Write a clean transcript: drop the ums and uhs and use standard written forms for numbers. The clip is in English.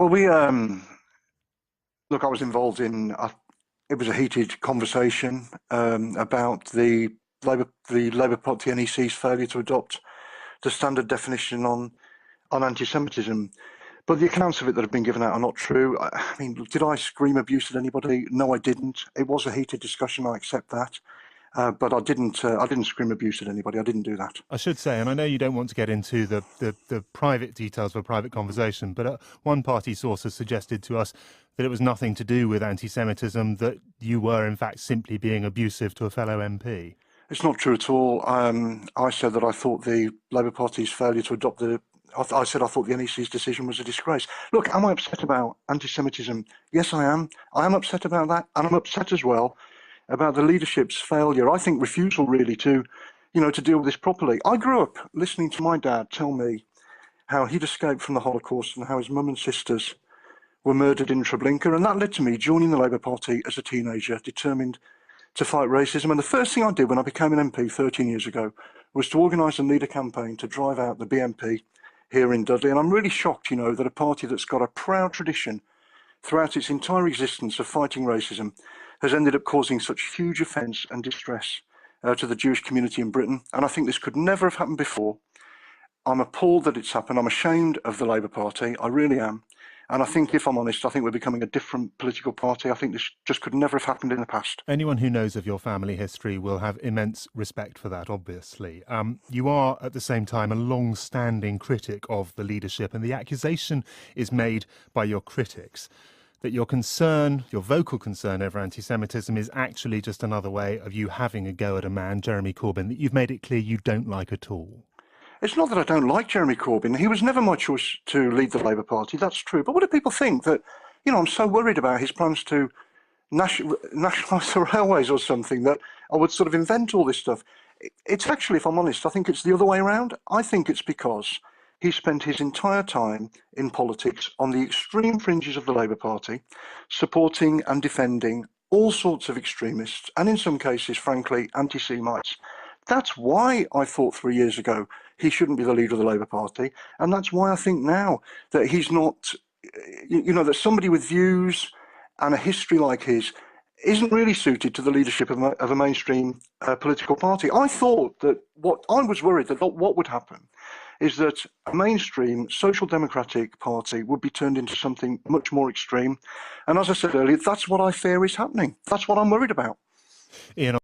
Well, look, I was involved in, it was a heated conversation about the Labour Party NEC's failure to adopt the standard definition on anti-Semitism. But the accounts of it that have been given out are not true. I mean, did I scream abuse at anybody? No, I didn't. It was a heated discussion. I accept that. But I didn't. I didn't scream abuse at anybody. I didn't do that. I should say, and I know you don't want to get into the private details of a private conversation, but one party source has suggested to us that it was nothing to do with anti-Semitism, that you were in fact simply being abusive to a fellow MP. It's not true at all. I said that I thought the Labour Party's failure to adopt I said I thought the NEC's decision was a disgrace. Look, am I upset about anti-Semitism? Yes, I am. I am upset about that, and I'm upset as well about the leadership's failure. I think refusal really to deal with this properly. I grew up listening to my dad tell me how he'd escaped from the Holocaust and how his mum and sisters were murdered in Treblinka, and that led to me joining the Labour Party as a teenager, determined to fight racism. And the first thing I did when I became an MP 13 years ago was to organise and lead a campaign to drive out the BNP here in Dudley. And I'm really shocked, that a party that's got a proud tradition throughout its entire existence of fighting racism has ended up causing such huge offence and distress to the Jewish community in Britain. And I think this could never have happened before. I'm appalled that it's happened. I'm ashamed of the Labour Party. I really am. And I think, if I'm honest, I think we're becoming a different political party. I think this just could never have happened in the past. Anyone who knows of your family history will have immense respect for that, obviously. You are, at the same time, a long-standing critic of the leadership, and the accusation is made by your critics that your vocal concern over anti-Semitism is actually just another way of you having a go at a man, Jeremy Corbyn, that you've made it clear you don't like at all. It's not that I don't like Jeremy Corbyn. He was never my choice to lead the Labour Party, that's true. But what do people think? That, I'm so worried about his plans to nationalise the railways or something, that I would sort of invent all this stuff. It's actually, if I'm honest, I think it's the other way around. I think it's because he spent his entire time in politics on the extreme fringes of the Labour Party, supporting and defending all sorts of extremists, and in some cases, frankly, anti-Semites. That's why I thought 3 years ago he shouldn't be the leader of the Labour Party. And that's why I think now that he's not, that somebody with views and a history like his isn't really suited to the leadership of a mainstream political party. I thought that I was worried that what would happen is that a mainstream social democratic party would be turned into something much more extreme. And as I said earlier, that's what I fear is happening. That's what I'm worried about. Ian